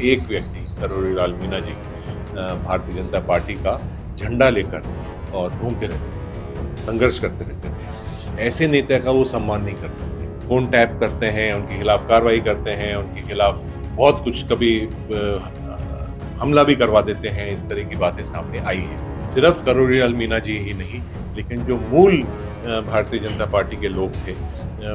एक व्यक्ति करोड़ी लाल मीणा जी भारतीय जनता पार्टी का झंडा लेकर और घूमते रहते थे, संघर्ष करते रहते थे। ऐसे नेता का वो सम्मान नहीं कर सकते। फ़ोन टैप करते हैं, उनके खिलाफ कार्रवाई करते हैं, उनके खिलाफ बहुत कुछ कभी हमला भी करवा देते हैं, इस तरह की बातें सामने आई हैं। सिर्फ़ करोड़ी लाल मीणा जी ही नहीं, लेकिन जो मूल भारतीय जनता पार्टी के लोग थे,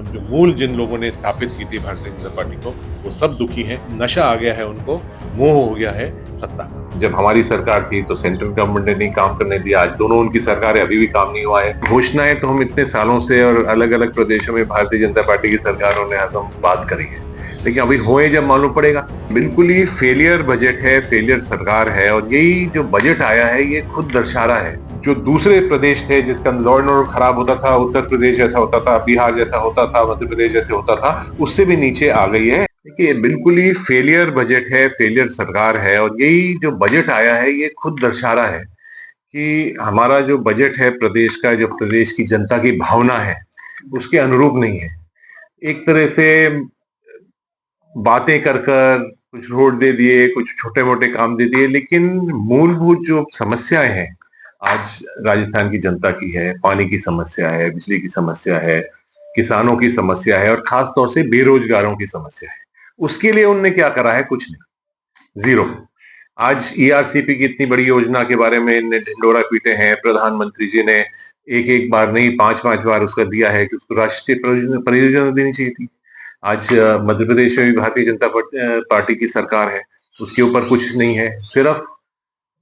जो मूल जिन लोगों ने स्थापित की थी भारतीय जनता पार्टी को, वो सब दुखी हैं। नशा आ गया है उनको, मोह हो गया है सत्ता का। जब हमारी सरकार थी तो सेंट्रल गवर्नमेंट ने नहीं काम करने दिया, आज दोनों उनकी सरकारें अभी भी काम नहीं हुआ है। घोषणाएं तो हम इतने सालों से और अलग अलग प्रदेशों में भारतीय जनता पार्टी की सरकारों ने हरदम बात करी है, लेकिन अभी हुए जब मालूम पड़ेगा। बिल्कुल ही फेलियर बजट है, फेलियर सरकार है, और यही जो बजट आया है ये खुद दर्शा रहा है। जो दूसरे प्रदेश थे जिसका लॉ एंड ऑर्डर खराब होता था, उत्तर प्रदेश जैसा होता था, बिहार जैसा होता था, मध्य प्रदेश जैसे होता था, उससे भी नीचे आ गई है। देखिए, बिल्कुल ही फेलियर बजट है, फेलियर सरकार है, और यही जो बजट आया है ये खुद दर्शा रहा है कि हमारा जो बजट है प्रदेश का, जो प्रदेश की जनता की भावना है, उसके अनुरूप नहीं है। एक तरह से बातें कर कर कुछ रोड दे दिए, कुछ छोटे मोटे काम दे दिए, लेकिन मूलभूत जो समस्याएं हैं आज राजस्थान की जनता की है, पानी की समस्या है, बिजली की समस्या है, किसानों की समस्या है, और खास तौर से बेरोजगारों की समस्या है। उसके लिए उनने क्या करा है? कुछ नहीं, जीरो। आज ईआरसीपी की इतनी बड़ी योजना के बारे में इनने ढिंडोरा पीटे हैं। प्रधानमंत्री जी ने एक एक बार नहीं, पांच पांच बार उसका दिया है कि उसको राष्ट्रीय परियोजना देनी चाहिए थी। आज मध्य प्रदेश में भी भारतीय जनता पार्टी की सरकार है, उसके ऊपर कुछ नहीं है। सिर्फ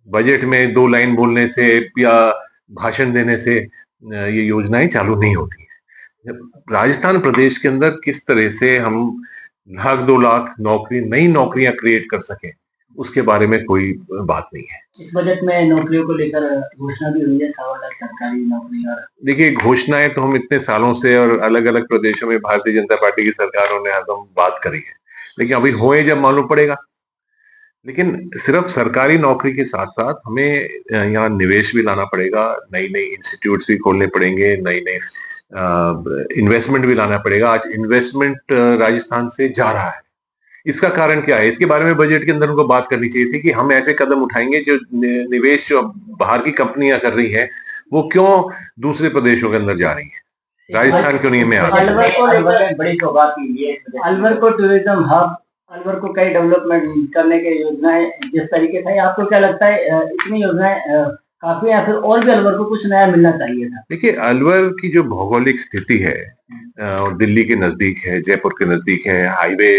बजट में दो लाइन बोलने से या भाषण देने से ये योजनाएं चालू नहीं होती है। राजस्थान प्रदेश के अंदर किस तरह से हम लाख 2 लाख नौकरी, नई नौकरियां क्रिएट कर सके, उसके बारे में कोई बात नहीं है। इस बजट में नौकरियों को लेकर घोषणा भी हुई है, 100 लाख सरकारी नौकरी। और देखिए, घोषणाएं तो हम इतने सालों से और अलग अलग प्रदेशों में भारतीय जनता पार्टी की सरकारों ने हरदम बात करी है, लेकिन अभी हुए जब मालूम पड़ेगा। लेकिन सिर्फ सरकारी नौकरी के साथ साथ हमें यहाँ निवेश भी लाना पड़ेगा, नई नई इंस्टीट्यूट्स भी खोलने पड़ेंगे, नई नई इन्वेस्टमेंट भी लाना पड़ेगा। आज इन्वेस्टमेंट राजस्थान से जा रहा है, इसका कारण क्या है? इसके बारे में बजट के अंदर उनको बात करनी चाहिए थी कि हम ऐसे कदम उठाएंगे जो निवेश जो बाहर की कंपनियां कर रही हैं वो क्यों दूसरे प्रदेशों के अंदर जा रही है, राजस्थान क्यों नहीं में आ रही है। अलवर बड़ी सौगात मिली है, अलवर को टूरिज्म हब, अलवर को कई डेवलपमेंट करने की योजनाएं जिस तरीके से, आपको क्या लगता है इतनी योजनाएं काफी है, फिर और भी अलवर को कुछ नया मिलना चाहिए था? देखिए, अलवर की जो भौगोलिक स्थिति है और दिल्ली के नजदीक है, जयपुर के नजदीक है, हाईवे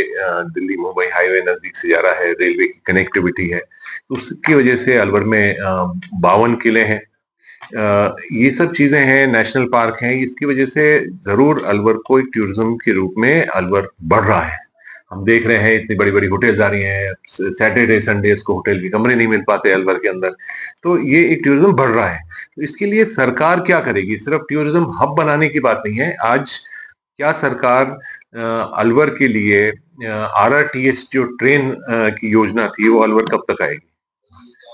दिल्ली मुंबई हाईवे नजदीक से जा रहा है, रेलवे की कनेक्टिविटी है, तो उसकी वजह से अलवर में 52 किले हैं, ये सब चीजें हैं, नेशनल पार्क हैं। इसकी वजह से जरूर अलवर को एक टूरिज्म के रूप में अलवर बढ़ रहा है। हम देख रहे हैं इतनी बड़ी बड़ी होटल्स आ रही हैं, सैटरडे संडेज को होटल के कमरे नहीं मिल पाते अलवर के अंदर, तो ये एक टूरिज्म बढ़ रहा है। तो इसके लिए सरकार क्या करेगी? सिर्फ टूरिज्म हब बनाने की बात नहीं है। आज क्या सरकार अलवर के लिए आरआरटीएस जो ट्रेन की योजना थी वो अलवर कब तक आएगी?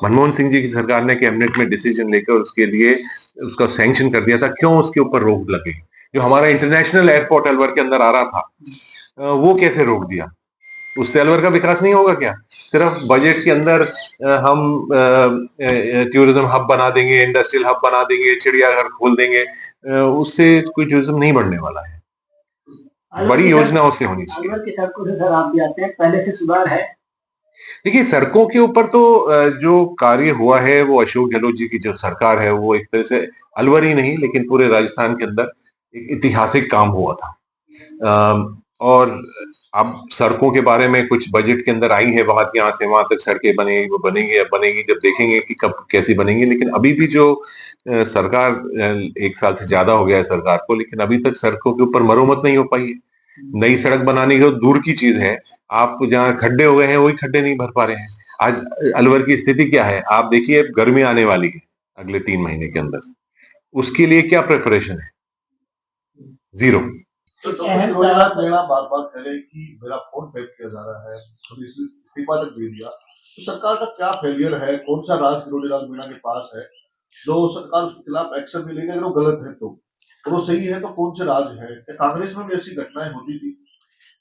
मनमोहन सिंह जी की सरकार ने कैबिनेट में डिसीजन लेकर उसके लिए उसका सैंक्शन कर दिया था, क्यों उसके ऊपर रोक लगे? जो हमारा इंटरनेशनल एयरपोर्ट अलवर के अंदर आ रहा था, वो कैसे रोक दिया? उससे अलवर का विकास नहीं होगा क्या? सिर्फ बजट के अंदर हम टूरिज्म हब बना देंगे, इंडस्ट्रियल हब बना देंगे, चिड़ियाघर खोल देंगे, उससे कोई टूरिज्म नहीं बढ़ने वाला है। बड़ी योजनाओं से होनी चाहिए। अलवर की सड़कों से सर आप भी आते हैं, पहले से सुधार है? देखिए, सड़कों के ऊपर तो जो कार्य हुआ है वो अशोक गहलोत जी की जो सरकार है वो एक तरह से अलवर ही नहीं लेकिन पूरे राजस्थान के अंदर एक ऐतिहासिक काम हुआ था। और अब सड़कों के बारे में कुछ बजट के अंदर आई है बात, यहाँ से वहां तक सड़कें बनेगी, वो बनेगी, अब बनेगी, जब देखेंगे कि कब कैसी बनेंगी। लेकिन अभी भी जो सरकार 1 साल से ज्यादा हो गया है सरकार को, लेकिन अभी तक सड़कों के ऊपर मरम्मत नहीं हो पाई है। नई सड़क बनाने की तो दूर की चीज है, आप जहाँ खड्डे हो गए हैं वही खड्डे नहीं भर पा रहे हैं। आज अलवर की स्थिति क्या है आप देखिए, गर्मी आने वाली है अगले 3 महीने के अंदर, उसके लिए क्या प्रिपरेशन है? जीरो। तो बार बार करे कि मेरा फोन पैक किया जा रहा है, इस्तीफा तक दे दिया, तो सरकार का क्या फेलियर है? कौन सा राज करोड़ी लाल मीणा के पास है जो सरकार उसके खिलाफ एक्शन नहीं लेगी? अगर वो गलत है तो, और वो सही है तो कौन से राज है? कांग्रेस में भी ऐसी घटनाएं होती थी।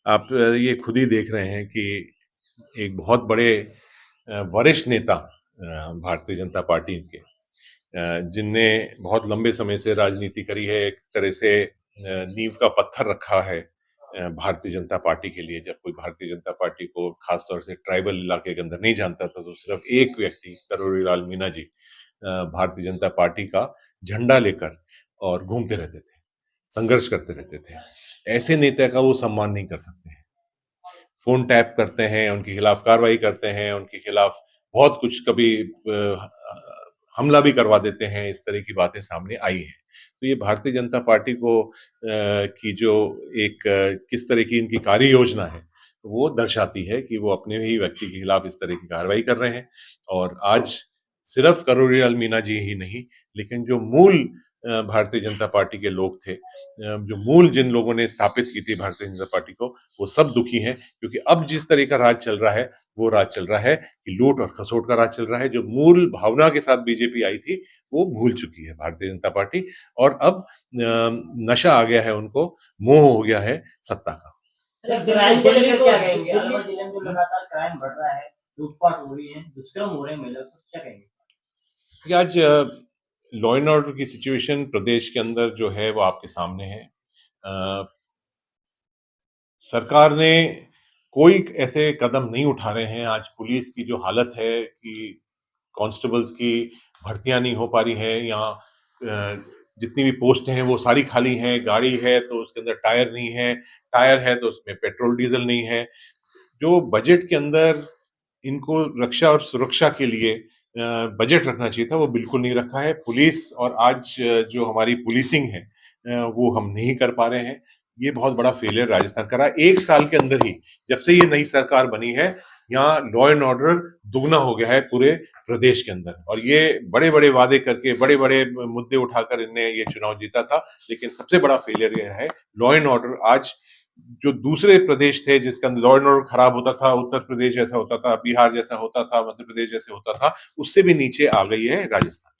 आप ये खुद ही देख रहे हैं कि एक बहुत बड़े वरिष्ठ नेता भारतीय जनता पार्टी के जिनने बहुत लंबे समय से राजनीति करी है, एक तरह से नींव का पत्थर रखा है भारतीय जनता पार्टी के लिए। जब कोई भारतीय जनता पार्टी को खासतौर से ट्राइबल इलाके के अंदर नहीं जानता था, तो सिर्फ एक व्यक्ति करोड़ी लाल मीणा जी भारतीय जनता पार्टी का झंडा लेकर और घूमते रहते थे, संघर्ष करते रहते थे। ऐसे नेता का वो सम्मान नहीं कर सकते हैं। फ़ोन टैप करते हैं, उनके खिलाफ कार्रवाई करते हैं, उनके खिलाफ बहुत कुछ, कभी हमला भी करवा देते हैं, इस तरह की बातें सामने आई हैं। तो ये भारतीय जनता पार्टी को की जो एक किस तरह की इनकी कार्य योजना है, वो दर्शाती है कि वो अपने ही व्यक्ति के खिलाफ इस तरह की कार्रवाई कर रहे हैं। और आज सिर्फ करोड़ी लाल मीणा जी ही नहीं, लेकिन जो मूल भारतीय जनता पार्टी के लोग थे, जो मूल जिन लोगों ने स्थापित की थी भारतीय जनता पार्टी को, वो सब दुखी हैं, क्योंकि अब जिस तरह का राज चल रहा है, वो राज चल रहा है कि लूट और खसोट का राज चल रहा है। जो मूल भावना के साथ बीजेपी आई थी, वो भूल चुकी है भारतीय जनता पार्टी, और अब नशा आ गया है उनको, मोह हो गया है सत्ता का। क्राइम को लेकर क्या कहेंगे? अलवर जिले में जो लगातार क्राइम बढ़ रहा है, लूटपाट हो रही है, दुष्कर्म हो रहे हैं महिलाओं से, क्या कहेंगे? कि आज लॉ एंड ऑर्डर की सिचुएशन प्रदेश के अंदर जो है वो आपके सामने है। सरकार ने कोई ऐसे कदम नहीं उठा रहे हैं। आज पुलिस की जो हालत है कि कांस्टेबल्स की भर्तियां नहीं हो पा रही हैं, यहाँ जितनी भी पोस्ट हैं वो सारी खाली हैं। गाड़ी है तो उसके अंदर टायर नहीं है, टायर है तो उसमें पेट्रोल डीजल नहीं है। जो बजट के अंदर इनको रक्षा और सुरक्षा के लिए बजट रखना चाहिए था, वो बिल्कुल नहीं रखा है। पुलिस और आज जो हमारी पुलिसिंग है वो हम नहीं कर पा रहे हैं। ये बहुत बड़ा फेलियर राजस्थान का रहा। 1 साल के अंदर ही, जब से ये नई सरकार बनी है, यहाँ लॉ एंड ऑर्डर दुगना हो गया है पूरे प्रदेश के अंदर। और ये बड़े-बड़े वादे करके, बड़े-बड़े मुद्दे उठाकर इनने ये चुनाव जीता था, लेकिन सबसे बड़ा फेलियर ये है लॉ एंड ऑर्डर। आज जो दूसरे प्रदेश थे जिसके अंदर लॉ एंड ऑर्डर खराब होता था, उत्तर प्रदेश जैसा होता था, बिहार जैसा होता था, मध्य प्रदेश जैसे होता था, उससे भी नीचे आ गई है राजस्थान।